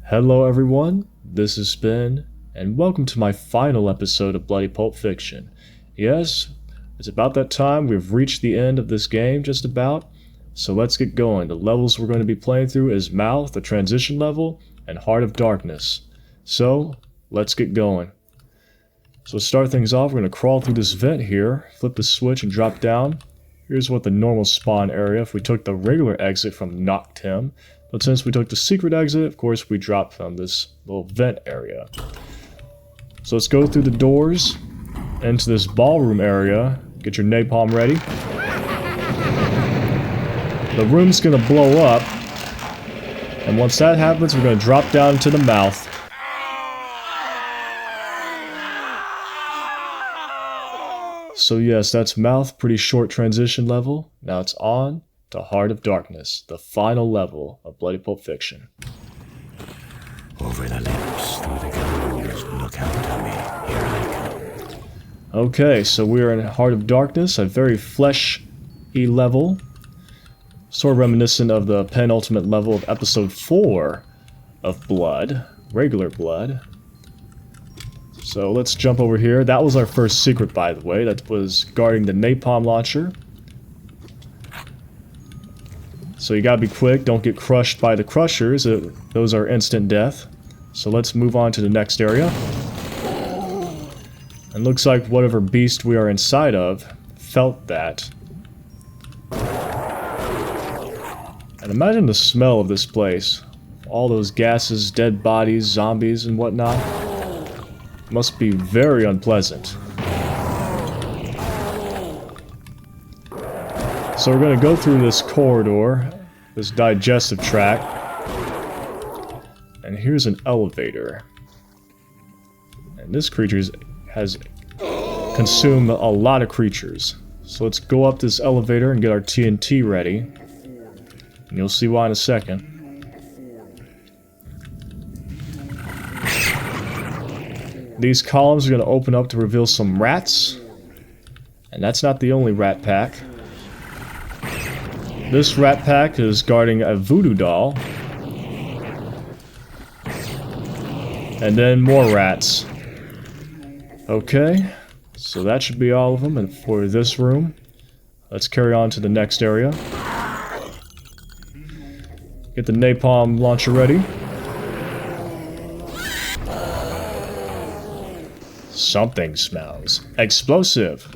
Hello everyone, this is Ben, and welcome to my final episode of Bloody Pulp Fiction. Yes, it's about that time. We've reached the end of this game, just about. So let's get going. The levels we're going to be playing through is Mouth, the transition level, and Heart of Darkness. So, let's get going. So to start things off, we're going to crawl through this vent here, flip the switch and drop down. Here's what the normal spawn area if we took the regular exit from Noctem. But since we took the secret exit, of course we dropped from this little vent area. So let's go through the doors, into this ballroom area. Get your napalm ready. The room's gonna blow up. And once that happens, we're gonna drop down into the mouth. So yes, that's Mouth, pretty short transition level. Now it's on to Heart of Darkness, the final level of Bloody Pulp Fiction. Over the lips, through the gums, look out to me, here I come. Okay, so we're in Heart of Darkness, a very flesh-y level. Sort of reminiscent of the penultimate level of episode 4 of Blood, regular Blood. So let's jump over here. That was our first secret, by the way. That was guarding the napalm launcher. So you gotta be quick, don't get crushed by the crushers, those are instant death. So let's move on to the next area. And looks like whatever beast we are inside of felt that. And imagine the smell of this place. All those gases, dead bodies, zombies and whatnot. Must be very unpleasant. So we're going to go through this corridor, this digestive tract, and here's an elevator. And this creature has consumed a lot of creatures. So let's go up this elevator and get our TNT ready. And you'll see why in a second. These columns are going to open up to reveal some rats. And that's not the only rat pack. This rat pack is guarding a voodoo doll. And then more rats. Okay, so that should be all of them. And for this room, let's carry on to the next area. Get the napalm launcher ready. Something smells explosive.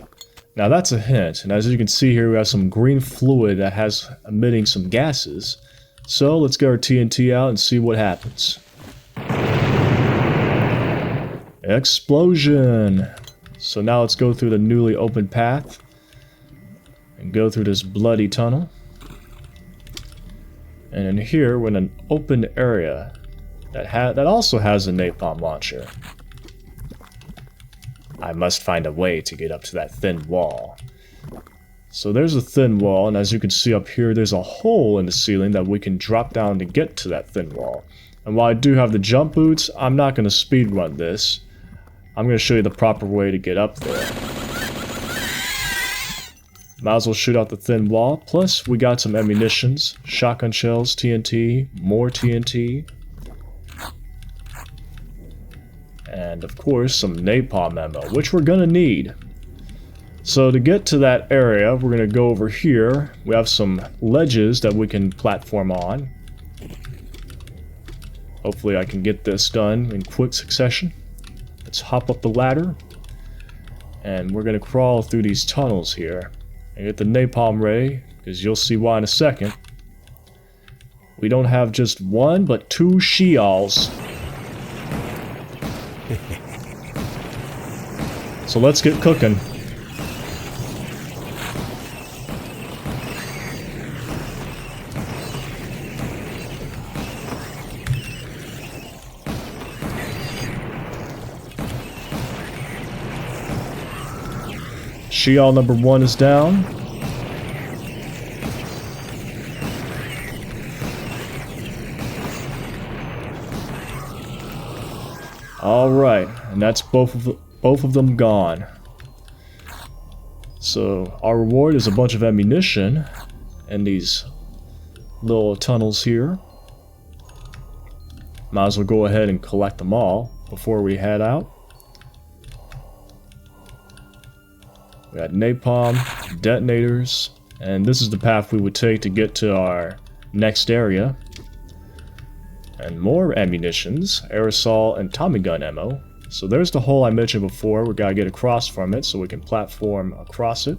Now that's a hint, and as you can see here we have some green fluid that has emitting some gases. So let's get our TNT out and see what happens. Explosion! So now let's go through the newly opened path and go through this bloody tunnel. And in here we're in an open area that also has a napalm launcher. I must find a way to get up to that thin wall. So there's a thin wall, and as you can see up here, there's a hole in the ceiling that we can drop down to get to that thin wall. And while I do have the jump boots, I'm not going to speed run this. I'm going to show you the proper way to get up there. Might as well shoot out the thin wall. Plus, we got some ammunitions, shotgun shells, TNT, more TNT. And of course some napalm ammo, which we're gonna need. So to get to that area, we're gonna go over here. We have some ledges that we can platform on. Hopefully I can get this done in quick succession. Let's hop up the ladder. And we're gonna crawl through these tunnels here. And get the napalm ready, because you'll see why in a second. We don't have just one, but two Sheols. So let's get cooking. Sheol number 1 is down. Alright, and that's both of them gone. So our reward is a bunch of ammunition and these little tunnels here. Might as well go ahead and collect them all before we head out. We got napalm, detonators, and this is the path we would take to get to our next area. And more ammunitions, aerosol, and Tommy gun ammo. So there's the hole I mentioned before. We gotta get across from it so we can platform across it.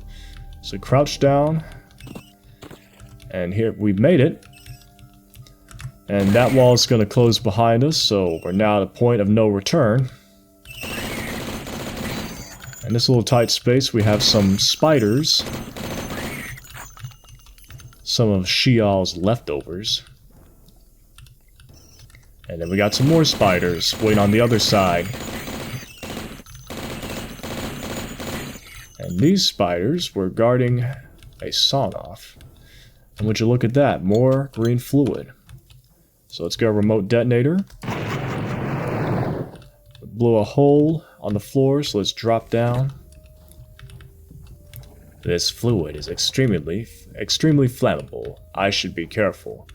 So crouch down. And here, we've made it. And that wall is gonna close behind us, so we're now at a point of no return. In this little tight space, we have some spiders. Some of Sheol's leftovers. And then we got some more spiders waiting on the other side. And these spiders were guarding a sawn-off. And would you look at that, more green fluid. So let's go remote detonator. Blew a hole on the floor, so let's drop down. This fluid is extremely flammable. I should be careful.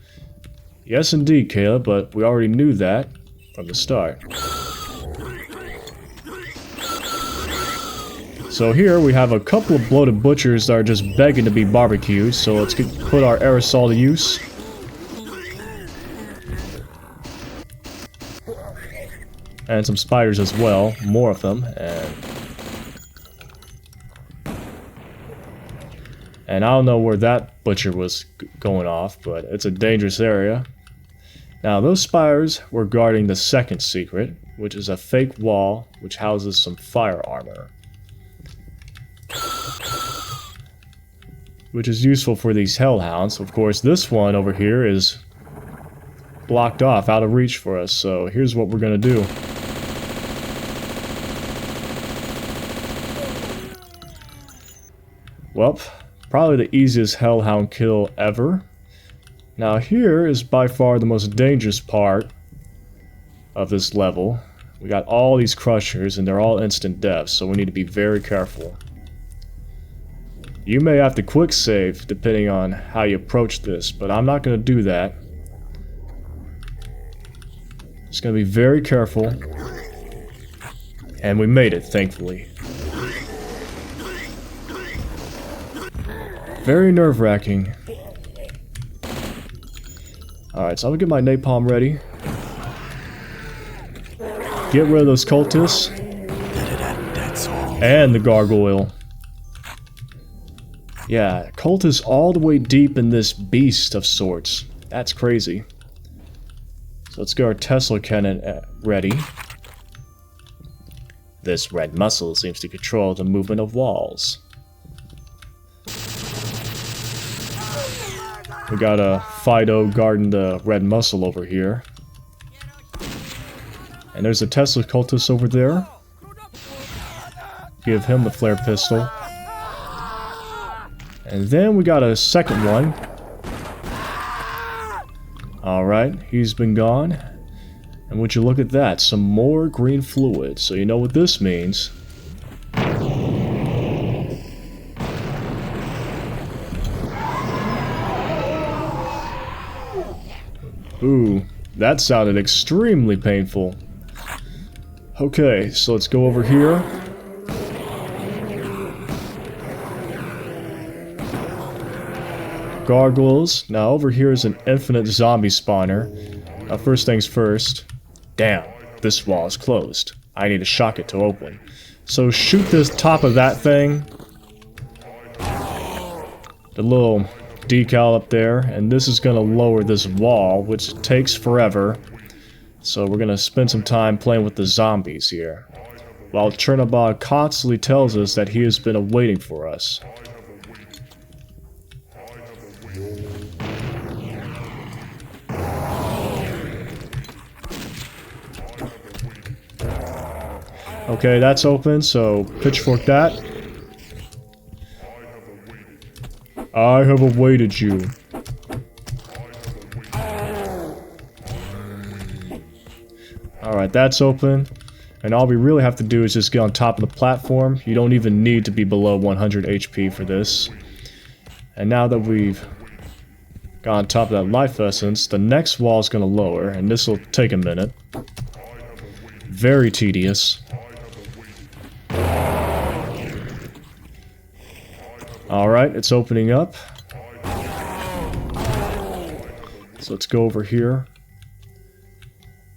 Yes indeed, Caleb, but we already knew that from the start. So here we have a couple of bloated butchers that are just begging to be barbecued, so let's put our aerosol to use. And some spiders as well, more of them, and I don't know where that butcher was going off, but it's a dangerous area. Now those spiders were guarding the second secret, which is a fake wall which houses some fire armor. Which is useful for these hellhounds. Of course, this one over here is blocked off, out of reach for us, so here's what we're gonna do. Well, probably the easiest hellhound kill ever. Now here is by far the most dangerous part of this level. We got all these crushers and they're all instant deaths, so we need to be very careful. You may have to quick save depending on how you approach this, but I'm not going to do that. Just going to be very careful. And we made it, thankfully. Very nerve-wracking. Alright, so I'm gonna get my napalm ready. Get rid of those cultists. And the gargoyle. Yeah, cultists all the way deep in this beast of sorts. That's crazy. So let's get our Tesla cannon ready. This red muscle seems to control the movement of walls. We got a Fido guarding the red muscle over here. And there's a Tesla cultist over there. Give him the flare pistol. And then we got a second one. Alright, he's been gone. And would you look at that, some more green fluid. So you know what this means. Ooh, that sounded extremely painful. Okay, so let's go over here. Gargoyles. Now over here is an infinite zombie spawner. Now first things first. Damn, this wall is closed. I need to shock it to open. So shoot this top of that thing. The little decal up there, and this is gonna lower this wall, which takes forever. So we're gonna spend some time playing with the zombies here, while Chernobog constantly tells us that he has been waiting for us. Okay, that's open, so pitchfork that. I have awaited you. Alright, that's open. And all we really have to do is just get on top of the platform. You don't even need to be below 100 HP for this. And now that we've Got on top of that life essence. The next wall is going to lower, and this will take a minute. Very tedious. Alright, it's opening up. So let's go over here.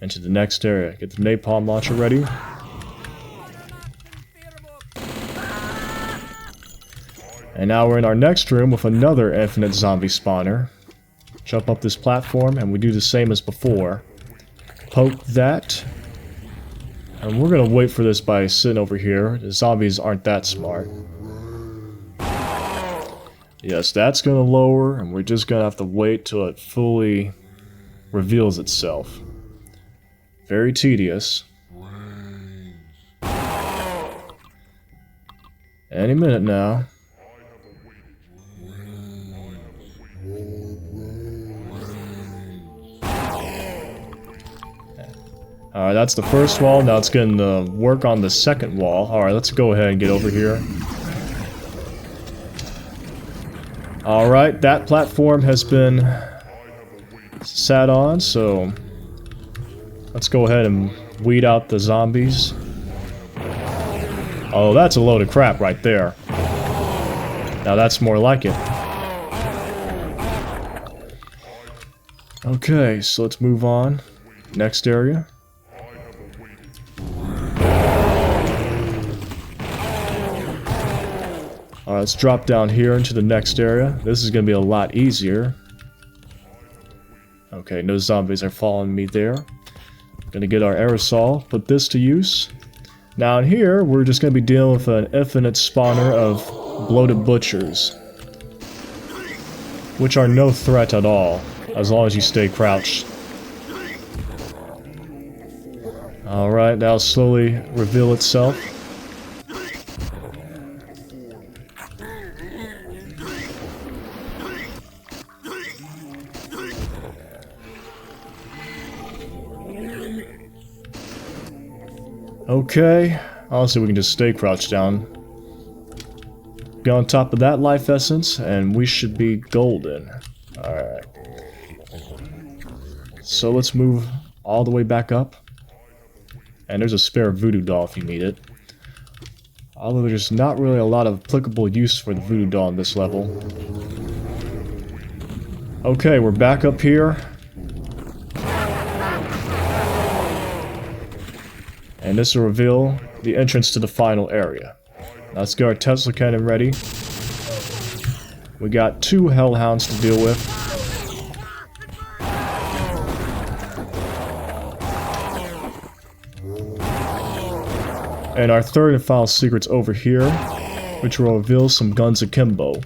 Into the next area. Get the napalm launcher ready. And now we're in our next room with another infinite zombie spawner. Jump up this platform and we do the same as before. Poke that. And we're gonna wait for this by sitting over here. The zombies aren't that smart. Yes, that's gonna lower, and we're just gonna have to wait till it fully reveals itself. Very tedious. Any minute now. Alright, that's the first wall. Now it's getting to work on the second wall. Alright, let's go ahead and get over here. Alright, that platform has been sat on, so let's go ahead and weed out the zombies. Oh, that's a load of crap right there. Now that's more like it. Okay, so let's move on. Next area. Alright, let's drop down here into the next area. This is going to be a lot easier. Okay, no zombies are following me there. Gonna get our aerosol, put this to use. Now in here, we're just going to be dealing with an infinite spawner of bloated butchers. Which are no threat at all, as long as you stay crouched. Alright, that'll slowly reveal itself. Okay, honestly we can just stay crouched down. Get on top of that life essence and we should be golden. Alright. So let's move all the way back up. And there's a spare voodoo doll if you need it. Although there's not really a lot of applicable use for the voodoo doll in this level. Okay, we're back up here. And this will reveal the entrance to the final area. Now let's get our Tesla cannon ready. We got 2 hellhounds to deal with. And our third and final secret's over here, which will reveal some guns akimbo.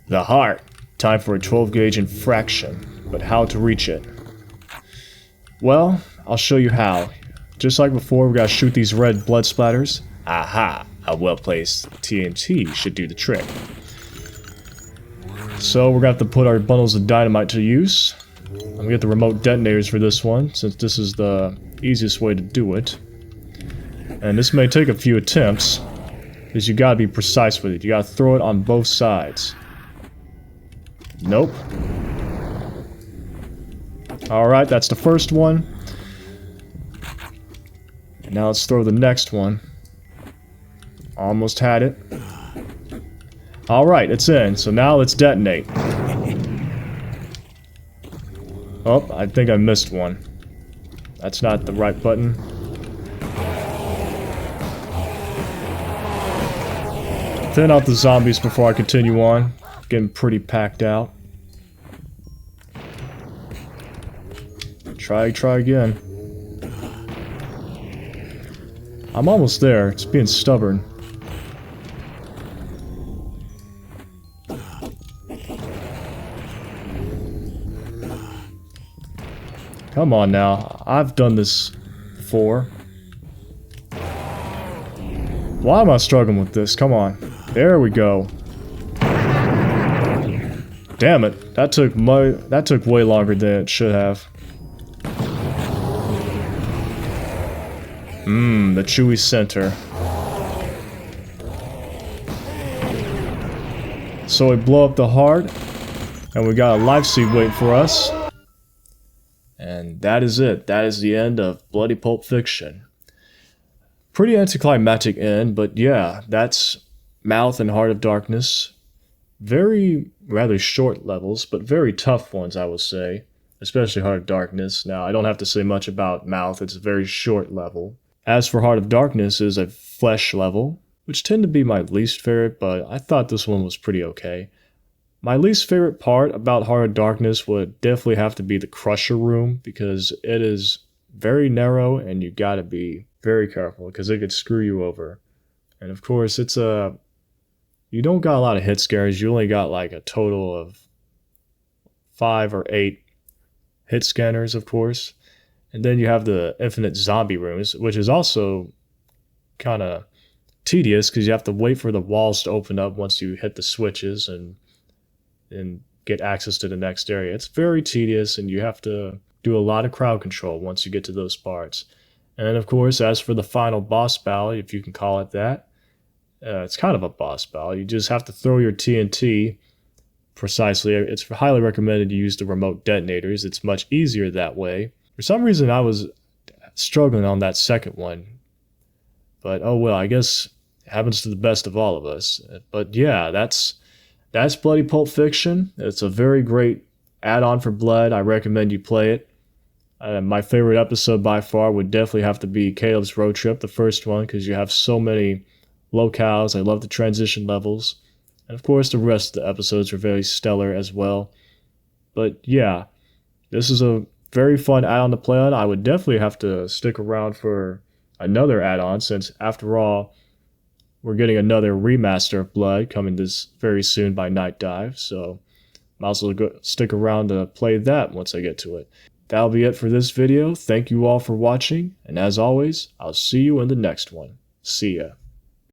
The heart. Time for a 12 gauge infraction, but how to reach it? Well, I'll show you how. Just like before, we gotta shoot these red blood splatters. Aha! A well-placed TNT should do the trick. So we're gonna have to put our bundles of dynamite to use. I'm gonna get the remote detonators for this one, since this is the easiest way to do it. And this may take a few attempts, because you gotta be precise with it. You gotta throw it on both sides. Nope. Alright, that's the first one. And now let's throw the next one. Almost had it. Alright, it's in. So now let's detonate. Oh, I think I missed one. That's not the right button. Thin out the zombies before I continue on. Getting pretty packed out. Try again. I'm almost there. It's being stubborn. Come on now. I've done this before. Why am I struggling with this? Come on. There we go. Damn it. That took way longer than it should have. The chewy center. So we blow up the heart, And we got a life seed waiting for us. And that is it. That is the end of Bloody Pulp Fiction. Pretty anticlimactic end, but yeah, that's Mouth and Heart of Darkness. Very, rather short levels, but very tough ones, I would say. Especially Heart of Darkness. Now, I don't have to say much about Mouth. It's a very short level. As for Heart of Darkness, is a flesh level, which tend to be my least favorite, but I thought this one was pretty okay. My least favorite part about Heart of Darkness would definitely have to be the Crusher Room, because it is very narrow and you gotta be very careful because it could screw you over. And of course, you don't got a lot of hit scares. You only got like a total of 5 or 8 hit scanners, of course. And then you have the infinite zombie rooms, which is also kind of tedious because you have to wait for the walls to open up once you hit the switches and get access to the next area. It's very tedious and you have to do a lot of crowd control once you get to those parts. And of course, as for the final boss battle, if you can call it that, it's kind of a boss battle. You just have to throw your TNT precisely. It's highly recommended you use the remote detonators. It's much easier that way. For some reason, I was struggling on that second one. But oh well, I guess it happens to the best of all of us. But yeah, that's Bloody Pulp Fiction. It's a very great add-on for Blood. I recommend you play it. My favorite episode by far would definitely have to be Caleb's Road Trip, the first one, because you have so many locales. I love the transition levels. And of course, the rest of the episodes are very stellar as well. But yeah, this is a very fun add-on to play on. I would definitely have to stick around for another add-on, since after all, we're getting another remaster of Blood coming this very soon by Night Dive. So might as well stick around to play that once I get to it. That'll be it for this video. Thank you all for watching, and as always, I'll see you in the next one. See ya.